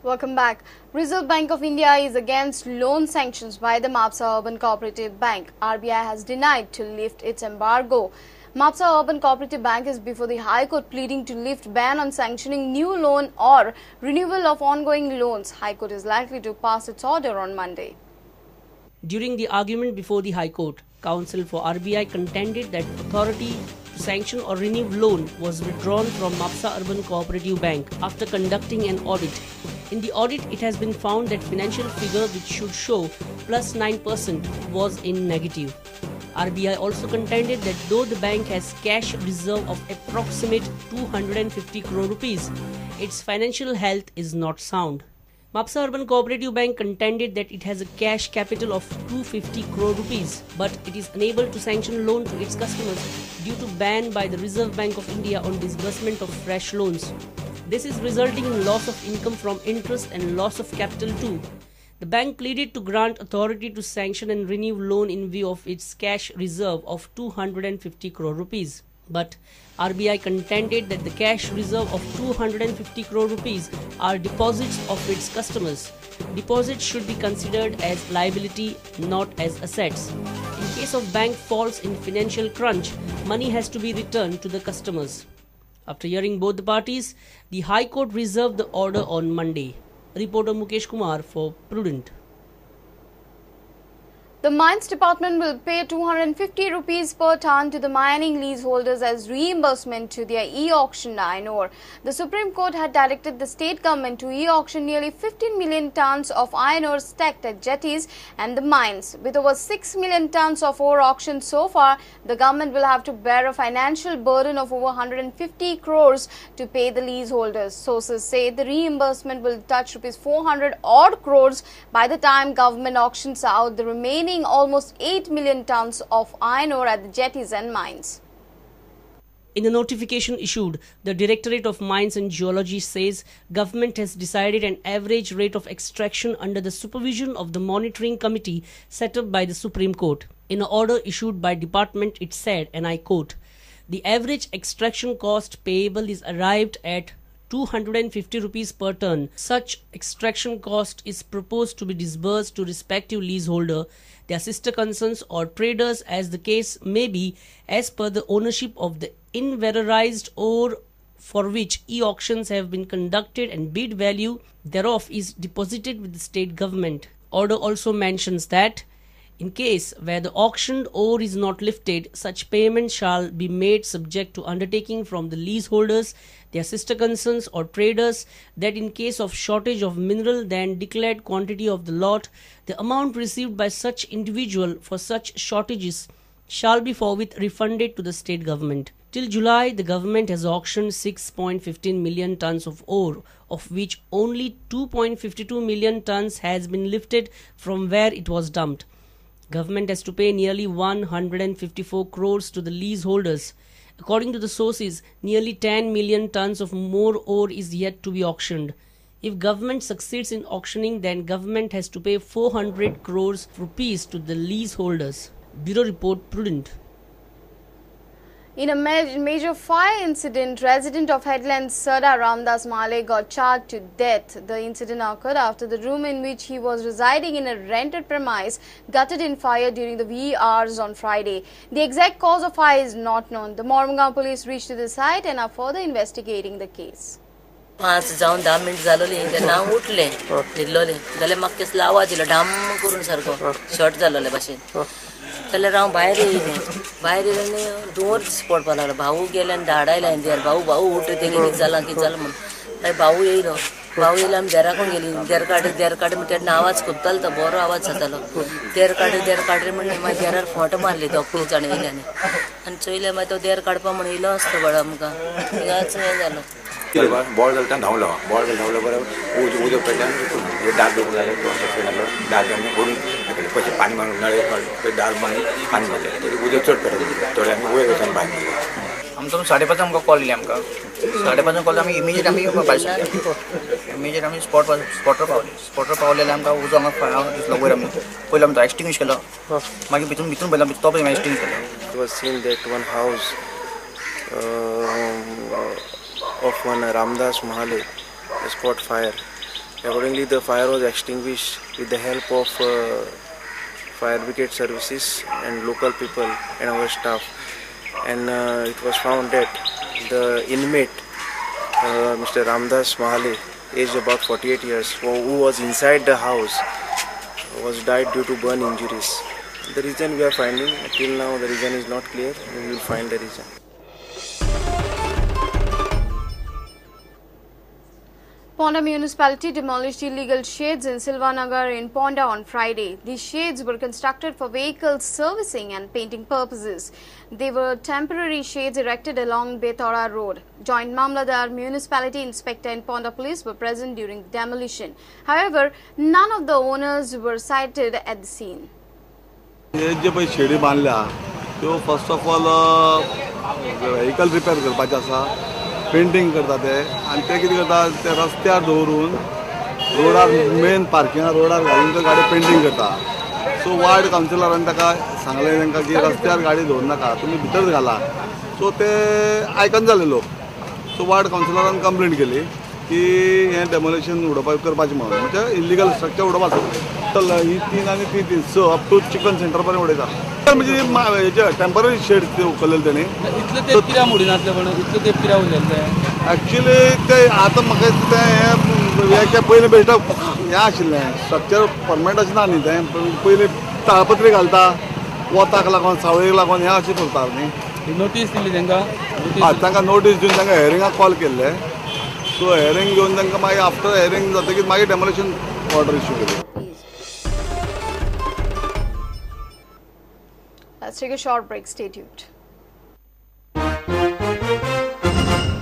Welcome back. Reserve Bank of India is against loan sanctions by the Mapusa Urban Cooperative Bank. RBI has denied to lift its embargo. Mapusa Urban Cooperative Bank is before the High Court pleading to lift ban on sanctioning new loan or renewal of ongoing loans. High Court is likely to pass its order on Monday. During the argument before the High Court, counsel for RBI contended that authority to sanction or renew loan was withdrawn from Mapusa Urban Cooperative Bank after conducting an audit. In the audit, it has been found that financial figure which should show plus 9% was in negative. RBI also contended that though the bank has cash reserve of approximate 250 crore rupees, its financial health is not sound. Mapusa Urban Cooperative Bank contended that it has a cash capital of 250 crore rupees, but it is unable to sanction loan to its customers due to ban by the Reserve Bank of India on disbursement of fresh loans. This is resulting in loss of income from interest and loss of capital too. The bank pleaded to grant authority to sanction and renew loan in view of its cash reserve of 250 crore rupees. But RBI contended that the cash reserve of 250 crore rupees are deposits of its customers. Deposits should be considered as liability, not as assets. In case of bank falls in financial crunch, money has to be returned to the customers. After hearing both the parties, the High Court reserved the order on Monday. Reporter Mukesh Kumar for Prudent. The Mines Department will pay 250 rupees per ton to the mining leaseholders as reimbursement to their e-auction iron ore. The Supreme Court had directed the state government to e-auction nearly 15 million tons of iron ore stacked at jetties and the mines. With over 6 million tons of ore auctioned so far, the government will have to bear a financial burden of over 150 crores to pay the leaseholders. Sources say the reimbursement will touch rupees 400 odd crores by the time government auctions out the remaining almost 8 million tons of iron ore at the jetties and mines. In a notification issued, the Directorate of Mines and Geology says government has decided an average rate of extraction under the supervision of the monitoring committee set up by the Supreme Court. In an order issued by department, it said, and I quote, "The average extraction cost payable is arrived at 250 rupees per ton. Such extraction cost is proposed to be disbursed to respective leaseholder, their sister concerns or traders as the case may be, as per the ownership of the invalorized ore for which e-auctions have been conducted and bid value thereof is deposited with the state government." Order also mentions that in case where the auctioned ore is not lifted, such payment shall be made subject to undertaking from the leaseholders, their sister concerns or traders, that in case of shortage of mineral than declared quantity of the lot, the amount received by such individual for such shortages shall be forthwith refunded to the state government. Till July, the government has auctioned 6.15 million tons of ore, of which only 2.52 million tons has been lifted from where it was dumped. Government has to pay nearly 154 crores to the leaseholders. According to the sources, nearly 10 million tons of more ore is yet to be auctioned. If government succeeds in auctioning, then government has to pay 400 crores rupees to the leaseholders. Bureau Report, Prudent. In a major fire incident, resident of Headlands Sada Ramdas Male got charged to death. The incident occurred after the room in which he was residing in a rented premise gutted in fire during the wee hours on Friday. The exact cause of fire is not known. The Mormugao police reached to the site and are further investigating the case. 5-10 minute जालोली तेन्ना उठले न्हिदलोले जाल्यार म्हाका कसलो आवाज येयलो डाम करून सारको short जालोले भाशेन जाल्यार हांव भायर येयलें आनी दोर पडपाक लागलो भाऊ गेले आनी धाडायले हांवें देर भाऊ उठ तेगे कितें जालां म्हणून मागीर भाऊ येयलो आमी देराकून गेली देर काडे म्हणटा तेन्ना आवाज कोत्तालो तो बरो आवाज जातालो देर काडे म्हणले मागीर देरार फोटो मारले दोग जाण येयल्यानी आनी चोयले मागीर तो देर काडपा म्हणून येयलो आसतो बाळा आमकां तिगाच हें जालो बॉल घालता धांवलो बरोबर उदक पडल्यान हे दार दोन जाले दार घालून पयशे पाणी मारून नळे दार मारून पाणी मारले उदक चड पडले थोडे आमी वयर वचून भायर गेले आमकां 5:30 आमकां कॉल येयली आमकां 5:30 कॉल आमी इमिजिएट आमी भायर सरले इमिजिएट आमी स्पॉटर पावले जाल्यार आमकां उजो हांगा दिसलो वयर आमी पयलो आमी तो एक्सटिंग्विश केलो मागीर भितून पयलो तो पळय extinguish Kelo. It was seen that one house of one Ramdas Mahale has caught fire Accordingly, the fire was extinguished with the help of fire brigade services and local people and our staff. And it was found that the inmate, Mr. Ramdas Mahale, aged about 48 years, who was inside the house, was died due to burn injuries. The reason we are finding, till now the reason is not clear. We will find the reason. Ponda municipality demolished illegal sheds in Silvanagar in Ponda on Friday. These sheds were constructed for vehicle servicing and painting purposes. They were temporary sheds erected along Bethora Road. Joint Mamladar, municipality inspector and Ponda police were present during the demolition. However, none of the owners were sighted at the scene. Shady बांधल्या त्यो first of all vehicle repair करपाचें आसा, painting करता ते, आनी ते कितें करता ते रस्त्यार दवरून रोडार मेन पार्किंगार रोडार घालून ते गाडी पेंटिंग करता. सो वार्ड कावन्सिलरान ताका सांगलें तांकां की रस्त्यार गाडी दवरू नाका, तुमी भितर घाला. सो ते आयकन जाले लोक. सो वार्ड कावन्सिलरान कंप्लेंट केली की हें डेमोलेशन उडोवपाक करपाचें म्हणून, म्हणजे इल्लीगल स्ट्रक्चर उडोवपाचो. ही 3 आणि 3 स अप टू चिकन सेंटर पर्यंत उडयता. म्हणजे हेचे टेम्पररी शेड ते उखललेले तेणी. इतले ते कित्याक मोडिनासले पण इतले ते कित्याक उरलेले? एक्चुअली ते आतां म्हाका तें हें पयलीं बेश्ट हें आशिल्लें स्ट्रक्चर परमनंट अशें ना न्ही तें. पयलीं ताळपत्री घालता वताक लागून सावळेक लागून हें अशें करता न्ही. नोटीस दिली तांकां? तांकां नोटीस दिवन तांकां हेरिंगाक कॉल केल्ले. सो हेरिंग घेवन तांकां मागीर आफ्टर हेरिंग जातकीर मागीर डेमोलेशन ऑर्डर इश्यू केली. Let's take a short break. Stay tuned.